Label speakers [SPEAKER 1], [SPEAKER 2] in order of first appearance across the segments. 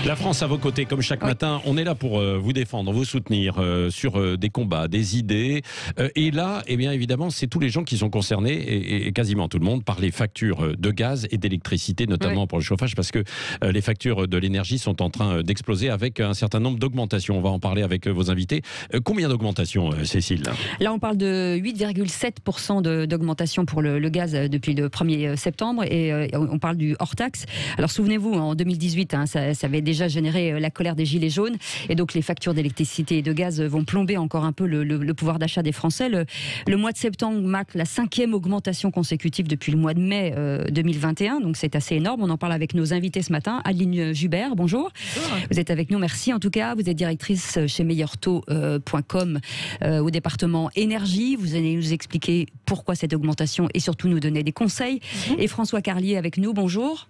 [SPEAKER 1] La France à vos côtés, comme chaque matin, on est là pour vous défendre, vous soutenir sur des combats, des idées. Et là, eh bien évidemment, c'est tous les gens qui sont concernés, et quasiment tout le monde, par les factures de gaz et d'électricité, notamment pour le chauffage, parce que les factures de l'énergie sont en train d'exploser avec un certain nombre d'augmentations. On va en parler avec vos invités. Combien d'augmentations, Cécile ?
[SPEAKER 2] Là, on parle de 8,7% d'augmentation pour le gaz depuis le 1er septembre, et on parle du hors-taxe. Alors souvenez-vous, en 2018, ça avait déjà généré la colère des Gilets jaunes, et donc les factures d'électricité et de gaz vont plomber encore un peu le pouvoir d'achat des Français. Le mois de septembre marque la 5e augmentation consécutive depuis le mois de mai 2021, donc c'est assez énorme. On en parle avec nos invités ce matin. Adeline Jubert, bonjour. Bonjour. Vous êtes avec nous, merci en tout cas. Vous êtes directrice chez meilleurtaux.com au département énergie. Vous allez nous expliquer pourquoi cette augmentation et surtout nous donner des conseils. Et François Carlier avec nous, bonjour.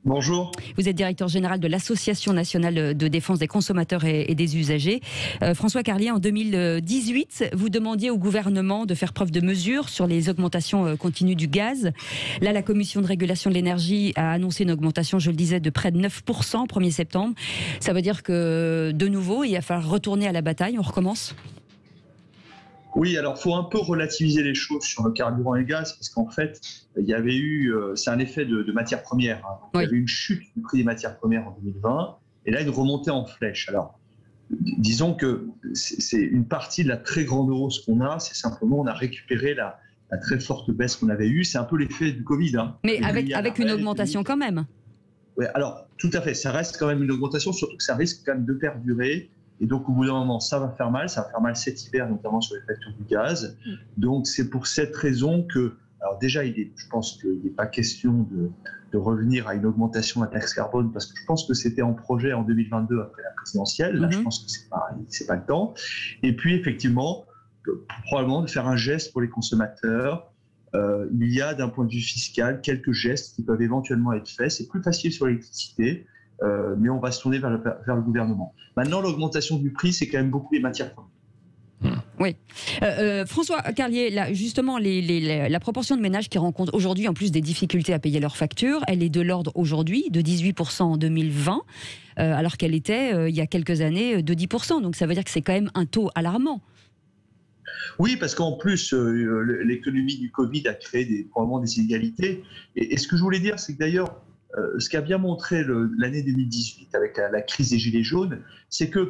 [SPEAKER 3] Bonjour.
[SPEAKER 2] Vous êtes directeur général de l'Association nationale de défense des consommateurs et des usagers. François Carlier, en 2018, vous demandiez au gouvernement de faire preuve de mesure sur les augmentations continues du gaz. Là, la Commission de régulation de l'énergie a annoncé une augmentation, je le disais, de près de 9% 1er septembre. Ça veut dire que, de nouveau, il va falloir retourner à la bataille. On recommence ?
[SPEAKER 3] Oui, alors il faut un peu relativiser les choses sur le carburant et le gaz, parce qu'en fait, il y avait eu, c'est un effet de matières premières. Il y avait une chute du prix des matières premières en 2020, et là une remontée en flèche. Alors, disons que c'est une partie de la très grande hausse qu'on a, c'est simplement on a récupéré la très forte baisse qu'on avait eue. C'est un peu l'effet du Covid.
[SPEAKER 2] Mais avec une augmentation quand même.
[SPEAKER 3] Oui, alors tout à fait, ça reste quand même une augmentation, surtout que ça risque quand même de perdurer. Et donc, au bout d'un moment, ça va faire mal cet hiver, notamment sur les factures du gaz. Donc, c'est pour cette raison que, alors déjà, je pense qu'il n'est pas question de revenir à une augmentation de la taxe carbone, parce que je pense que c'était en projet en 2022 après la présidentielle. Là, je pense que c'est pas le temps. Et puis, effectivement, probablement de faire un geste pour les consommateurs. Il y a, d'un point de vue fiscal, quelques gestes qui peuvent éventuellement être faits. C'est plus facile sur l'électricité. Mais on va se tourner vers le gouvernement. Maintenant, l'augmentation du prix, c'est quand même beaucoup les matières premières.
[SPEAKER 2] Oui. François Carlier, là, justement, la proportion de ménages qui rencontrent aujourd'hui en plus des difficultés à payer leurs factures, elle est de l'ordre aujourd'hui de 18% en 2020, alors qu'elle était, il y a quelques années, de 10%. Donc ça veut dire que c'est quand même un taux alarmant.
[SPEAKER 3] Oui, parce qu'en plus, l'économie du Covid a créé probablement des inégalités. Et ce que je voulais dire, c'est que d'ailleurs, ce qu'a bien montré l'année 2018 avec la crise des Gilets jaunes, c'est qu'il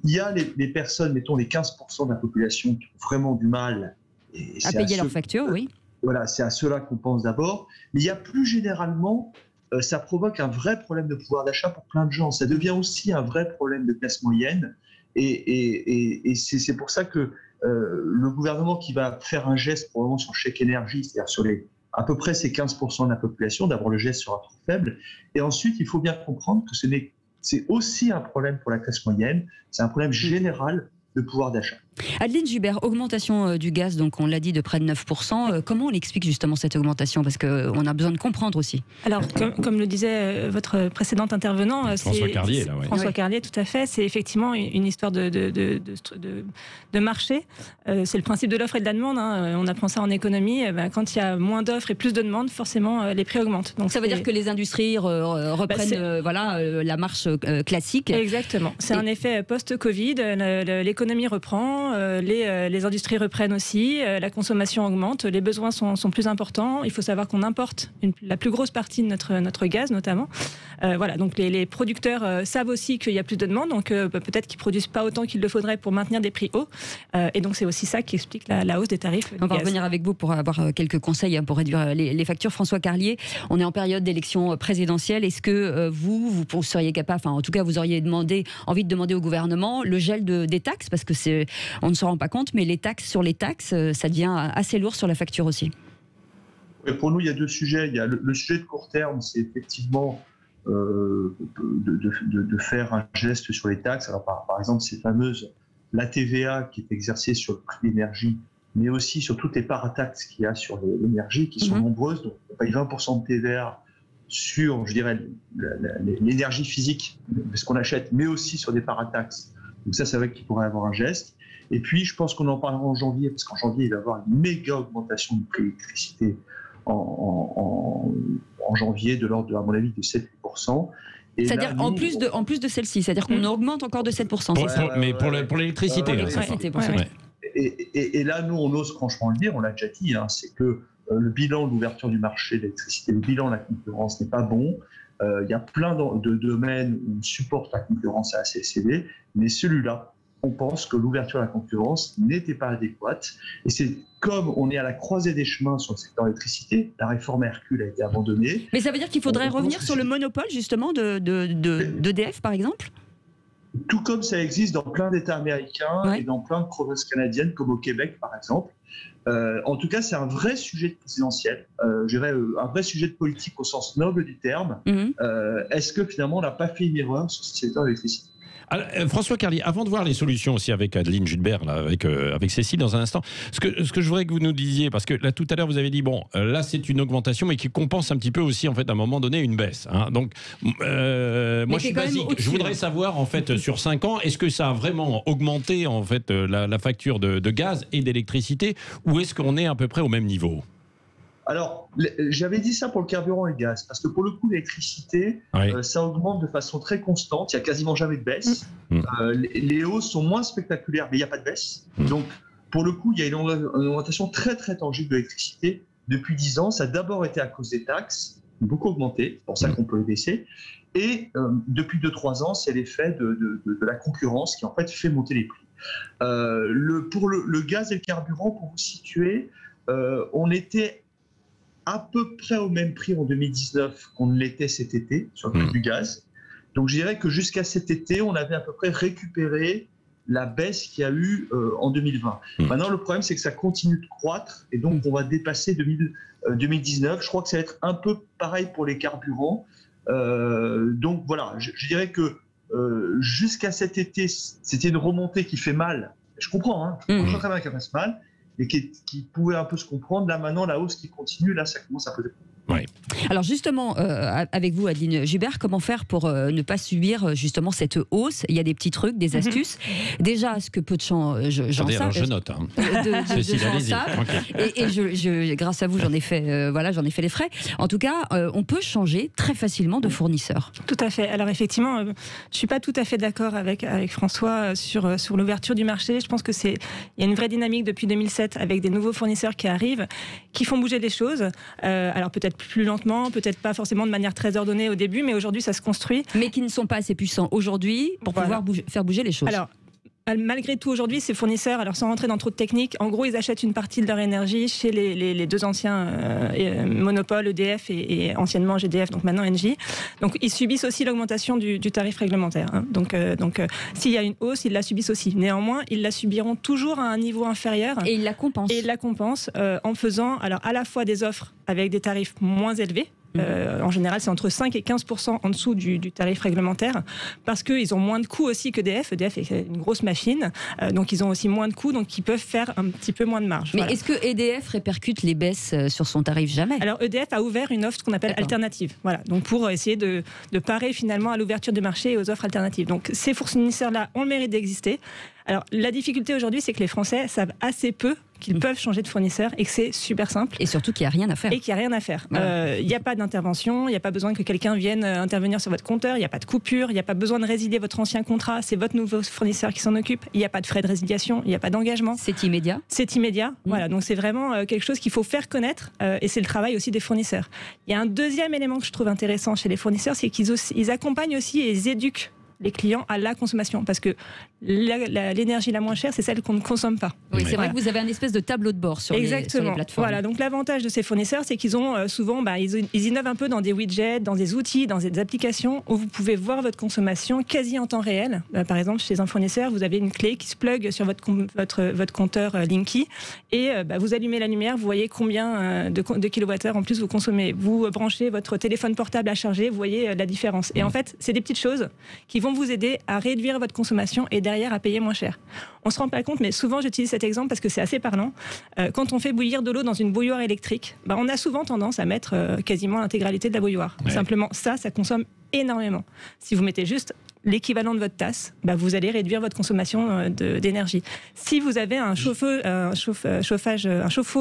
[SPEAKER 3] y a les personnes, mettons les 15% de la population qui ont vraiment du mal
[SPEAKER 2] à payer leurs factures, oui.
[SPEAKER 3] Voilà, c'est à ceux-là qu'on pense d'abord. Mais il y a plus généralement, ça provoque un vrai problème de pouvoir d'achat pour plein de gens. Ça devient aussi un vrai problème de classe moyenne. Et c'est pour ça que le gouvernement qui va faire un geste probablement sur le chèque énergie, c'est-à-dire sur à peu près ces 15% de la population, d'abord le geste sera trop faible, et ensuite il faut bien comprendre que c'est aussi un problème pour la classe moyenne, c'est un problème général de pouvoir d'achat.
[SPEAKER 2] Adeline Jubert, augmentation du gaz, donc on l'a dit, de près de 9%. Comment on explique justement cette augmentation ? Parce qu'on a besoin de comprendre aussi.
[SPEAKER 4] Alors, comme le disait votre précédent intervenant,
[SPEAKER 1] François Carlier, là,
[SPEAKER 4] François Carlier, tout à fait, c'est effectivement une histoire de marché. C'est le principe de l'offre et de la demande. On apprend ça en économie. Quand il y a moins d'offres et plus de demandes, forcément, les prix augmentent. Donc,
[SPEAKER 2] ça veut dire que les industries reprennent la marche classique.
[SPEAKER 4] Exactement. C'est un effet post-Covid. L'économie reprend. Les industries reprennent aussi, la consommation augmente, les besoins sont plus importants. Il faut savoir qu'on importe la plus grosse partie de notre gaz notamment. Voilà, donc les producteurs savent aussi qu'il y a plus de demandes, donc peut-être qu'ils produisent pas autant qu'il le faudrait pour maintenir des prix hauts. Et donc c'est aussi ça qui explique la hausse des tarifs.
[SPEAKER 2] On va revenir avec vous pour avoir quelques conseils pour réduire les factures. François Carlier, on est en période d'élection présidentielle. Est-ce que vous seriez capable, enfin en tout cas vous auriez envie de demander au gouvernement le gel des taxes, parce que on ne se rend pas compte, mais les taxes sur les taxes, ça devient assez lourd sur la facture aussi.
[SPEAKER 3] Et pour nous, il y a deux sujets. Il y a le sujet de court terme, c'est effectivement de faire un geste sur les taxes. Alors, par exemple, ces fameuses, la TVA qui est exercée sur le prix de l'énergie, mais aussi sur toutes les parataxes qu'il y a sur l'énergie, qui sont nombreuses. Donc, on paye 20% de TVA sur, je dirais, l'énergie physique de ce qu'on achète, mais aussi sur des parataxes. Donc ça, c'est vrai qu'il pourrait y avoir un geste. Et puis, je pense qu'on en parlera en janvier, parce qu'en janvier, il va y avoir une méga augmentation du prix de l'électricité en janvier, de l'ordre, à mon avis, de 7-8%.
[SPEAKER 2] C'est-à-dire en plus de celle-ci, c'est-à-dire qu'on augmente encore de 7%.
[SPEAKER 1] Mais pour l'électricité.
[SPEAKER 3] Et là, nous, on ose franchement le dire, on l'a déjà dit, hein, c'est que le bilan de l'ouverture du marché de l'électricité, le bilan de la concurrence n'est pas bon. Il y a plein de domaines où on supporte la concurrence à assez élevé, mais celui-là, on pense que l'ouverture à la concurrence n'était pas adéquate. Et c'est comme on est à la croisée des chemins sur le secteur de l'électricité, la réforme Hercule a été abandonnée.
[SPEAKER 2] Mais ça veut dire qu'il faudrait revenir sur le monopole, justement, d'EDF, par exemple ?
[SPEAKER 3] Tout comme ça existe dans plein d'États américains et dans plein de provinces canadiennes, comme au Québec, par exemple. En tout cas, c'est un vrai sujet de présidentiel, je dirais un vrai sujet de politique au sens noble du terme. Est-ce que finalement, on n'a pas fait une erreur sur ce secteur de l'électricité ?
[SPEAKER 1] Alors, François Carlier, avant de voir les solutions aussi avec Adeline Judbert, là, avec Cécile dans un instant, ce que je voudrais que vous nous disiez, parce que là tout à l'heure vous avez dit, bon, là c'est une augmentation, mais qui compense un petit peu aussi en fait à un moment donné une baisse. Hein. Donc, moi je suis basique, je voudrais savoir en fait sur 5 ans, est-ce que ça a vraiment augmenté en fait la facture de gaz et d'électricité, ou est-ce qu'on est à peu près au même niveau ?
[SPEAKER 3] Alors, j'avais dit ça pour le carburant et le gaz, parce que pour le coup, l'électricité, ça augmente de façon très constante, il n'y a quasiment jamais de baisse. Les hausses sont moins spectaculaires, mais il n'y a pas de baisse. Donc, pour le coup, il y a une augmentation très très tangible de l'électricité. Depuis 10 ans, ça a d'abord été à cause des taxes, beaucoup augmenté, c'est pour ça qu'on peut les baisser. Et depuis 2-3 ans, c'est l'effet de la concurrence qui en fait fait monter les prix. Pour le gaz et le carburant, pour vous situer, on était à peu près au même prix en 2019 qu'on ne l'était cet été sur le prix du gaz. Donc je dirais que jusqu'à cet été, on avait à peu près récupéré la baisse qu'il y a eu en 2020. Maintenant, le problème, c'est que ça continue de croître et donc on va dépasser 2019. Je crois que ça va être un peu pareil pour les carburants. Donc voilà, je dirais que jusqu'à cet été, c'était une remontée qui fait mal. Je comprends, hein, je comprends très bien qu'elle fasse mal, et qui pouvait un peu se comprendre. Là, maintenant, la hausse qui continue, là, ça commence à poser problème.
[SPEAKER 2] Ouais. Alors justement, avec vous, Adeline Judbert, comment faire pour ne pas subir justement cette hausse ? Il y a des petits trucs, des astuces. Déjà, ce que peu de gens savent.
[SPEAKER 1] Je note. Hein.
[SPEAKER 2] Et grâce à vous, j'en ai fait les frais. En tout cas, on peut changer très facilement de fournisseur.
[SPEAKER 4] Tout à fait. Alors effectivement, je suis pas tout à fait d'accord avec François sur l'ouverture du marché. Je pense que il y a une vraie dynamique depuis 2007 avec des nouveaux fournisseurs qui arrivent, qui font bouger les choses. Alors peut-être plus lentement, peut-être pas forcément de manière très ordonnée au début, mais aujourd'hui ça se construit.
[SPEAKER 2] Mais qui ne sont pas assez puissants aujourd'hui pour pouvoir faire bouger les choses. Alors,
[SPEAKER 4] malgré tout, aujourd'hui, ces fournisseurs, alors sans rentrer dans trop de techniques, en gros, ils achètent une partie de leur énergie chez les deux anciens monopoles, EDF et anciennement GDF, donc maintenant Engie. Donc, ils subissent aussi l'augmentation du tarif réglementaire. Hein. Donc, s'il y a une hausse, ils la subissent aussi. Néanmoins, ils la subiront toujours à un niveau inférieur.
[SPEAKER 2] Et ils la compensent.
[SPEAKER 4] Et ils la compensent en faisant alors, à la fois des offres avec des tarifs moins élevés. En général, c'est entre 5 et 15% en dessous du tarif réglementaire, parce qu'ils ont moins de coûts aussi qu'EDF. EDF est une grosse machine, donc ils ont aussi moins de coûts, donc ils peuvent faire un petit peu moins de marge.
[SPEAKER 2] Mais est-ce que EDF répercute les baisses sur son tarif ? Jamais.
[SPEAKER 4] Alors EDF a ouvert une offre qu'on appelle alternative, voilà, donc pour essayer de parer finalement à l'ouverture du marché et aux offres alternatives. Donc ces fournisseurs-là ont le mérite d'exister. Alors, la difficulté aujourd'hui, c'est que les Français savent assez peu qu'ils peuvent changer de fournisseur et que c'est super simple.
[SPEAKER 2] Et surtout qu'il n'y a rien à faire.
[SPEAKER 4] Et qu'il n'y a rien à faire. Il n'y a pas d'intervention, il n'y a pas besoin que quelqu'un vienne intervenir sur votre compteur, il n'y a pas de coupure, il n'y a pas besoin de résilier votre ancien contrat, c'est votre nouveau fournisseur qui s'en occupe, il n'y a pas de frais de résiliation, il n'y a pas d'engagement.
[SPEAKER 2] C'est immédiat.
[SPEAKER 4] C'est immédiat, voilà. Donc c'est vraiment quelque chose qu'il faut faire connaître et c'est le travail aussi des fournisseurs. Il y a un deuxième élément que je trouve intéressant chez les fournisseurs, c'est qu'ils accompagnent aussi et ils éduquent les clients à la consommation, parce que l'énergie la moins chère, c'est celle qu'on ne consomme pas.
[SPEAKER 2] Oui, c'est vrai que vous avez un espèce de tableau de bord sur les plateformes.
[SPEAKER 4] Voilà, donc l'avantage de ces fournisseurs, c'est qu'ils ont souvent, ils innovent un peu dans des widgets, dans des outils, dans des applications où vous pouvez voir votre consommation quasi en temps réel. Par exemple, chez un fournisseur, vous avez une clé qui se plug sur votre compteur Linky et vous allumez la lumière, vous voyez combien de kilowattheures en plus vous consommez. Vous branchez votre téléphone portable à charger, vous voyez la différence. Et en fait, c'est des petites choses qui vont vous aider à réduire votre consommation et derrière à payer moins cher. On se rend pas compte, mais souvent j'utilise cet exemple parce que c'est assez parlant. Quand on fait bouillir de l'eau dans une bouilloire électrique, on a souvent tendance à mettre quasiment l'intégralité de la bouilloire. Ouais. Simplement, ça consomme énormément. Si vous mettez juste l'équivalent de votre tasse, vous allez réduire votre consommation d'énergie. Si vous avez un chauffe-eau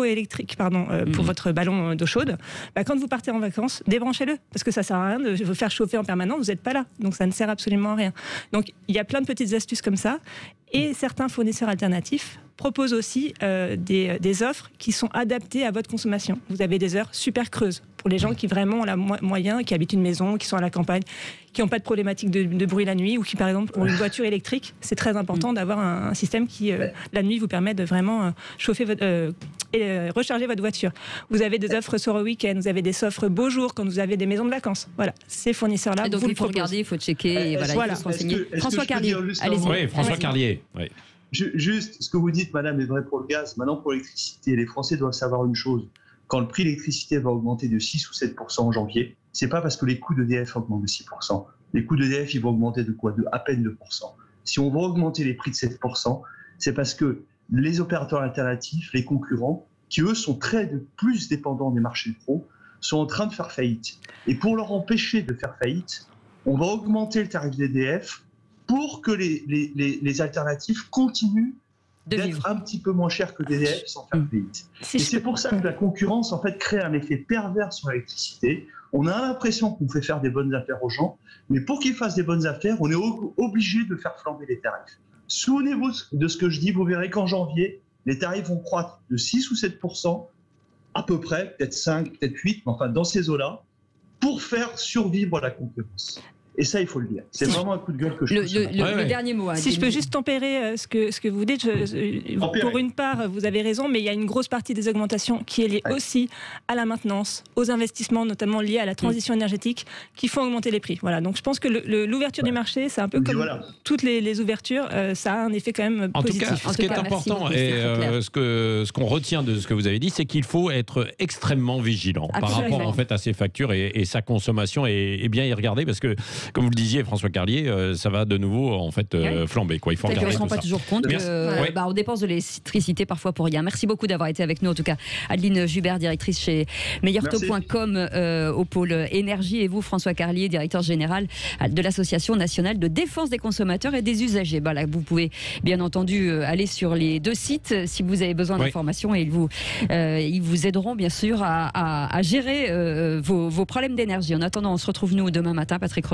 [SPEAKER 4] électrique pour votre ballon d'eau chaude, quand vous partez en vacances, débranchez-le, parce que ça sert à rien de vous faire chauffer en permanence, vous n'êtes pas là, donc ça ne sert absolument à rien. Donc il y a plein de petites astuces comme ça, et certains fournisseurs alternatifs proposent aussi des offres qui sont adaptées à votre consommation. Vous avez des heures super creuses pour les gens qui vraiment ont la moyen, qui habitent une maison, qui sont à la campagne, qui n'ont pas de problématique de bruit la nuit, ou qui par exemple ont une voiture électrique. C'est très important d'avoir un système qui la nuit vous permet de vraiment chauffer et recharger votre voiture. Vous avez des offres sur le week-end, vous avez des offres beaux jours quand vous avez des maisons de vacances. Voilà, ces fournisseurs-là.
[SPEAKER 2] Et donc il faut regarder, il faut checker, il faut se renseigner. François Carlier, allez-y.
[SPEAKER 1] Oui, François Carlier. Oui.
[SPEAKER 3] Juste, ce que vous dites, madame, est vrai pour le gaz. Maintenant, pour l'électricité, les Français doivent savoir une chose. Quand le prix de l'électricité va augmenter de 6 ou 7% en janvier, c'est pas parce que les coûts d'EDF augmentent de 6%. Les coûts d'EDF, ils vont augmenter de quoi? De à peine 2%. Si on va augmenter les prix de 7%, c'est parce que les opérateurs alternatifs, les concurrents, qui eux sont plus dépendants des marchés pro, sont en train de faire faillite. Et pour leur empêcher de faire faillite, on va augmenter le tarif d'EDF pour que les alternatives continuent d'être un petit peu moins chères que d'EDF sans faire faillite. Et c'est pour ça que la concurrence en fait crée un effet pervers sur l'électricité. On a l'impression qu'on fait faire des bonnes affaires aux gens, mais pour qu'ils fassent des bonnes affaires, on est obligé de faire flamber les tarifs. Souvenez-vous de ce que je dis, vous verrez qu'en janvier, les tarifs vont croître de 6 ou 7%, à peu près, peut-être 5, peut-être 8, mais enfin dans ces eaux-là, pour faire survivre la concurrence. Et ça, il faut le dire. C'est vraiment un coup de gueule que je trouve.
[SPEAKER 2] Le dernier mot.
[SPEAKER 4] Si je peux juste tempérer ce que vous dites, pour une part, vous avez raison, mais il y a une grosse partie des augmentations qui est liée aussi à la maintenance, aux investissements, notamment liés à la transition énergétique, qui font augmenter les prix. Voilà. Donc je pense que l'ouverture du marché, c'est un peu comme toutes les ouvertures, ça a un effet quand même positif.
[SPEAKER 1] En tout cas, ce qui est important, et ce qu'on retient de ce que vous avez dit, c'est qu'il faut être extrêmement vigilant par rapport en fait à ses factures et sa consommation, et bien y regarder, parce que comme vous le disiez, François Carlier, ça va de nouveau en fait flamber. Quoi. Il faut regarder
[SPEAKER 2] on ne se rend
[SPEAKER 1] tout
[SPEAKER 2] pas
[SPEAKER 1] ça.
[SPEAKER 2] toujours compte qu'on dépense de l'électricité parfois pour rien. Merci beaucoup d'avoir été avec nous. En tout cas, Adeline Jubert, directrice chez meilleurtaux.com au pôle énergie, et vous, François Carlier, directeur général de l'Association nationale de défense des consommateurs et des usagers. Là, vous pouvez bien entendu aller sur les deux sites si vous avez besoin d'informations, et ils vous aideront bien sûr à gérer vos problèmes d'énergie. En attendant, on se retrouve nous demain matin, Patrick.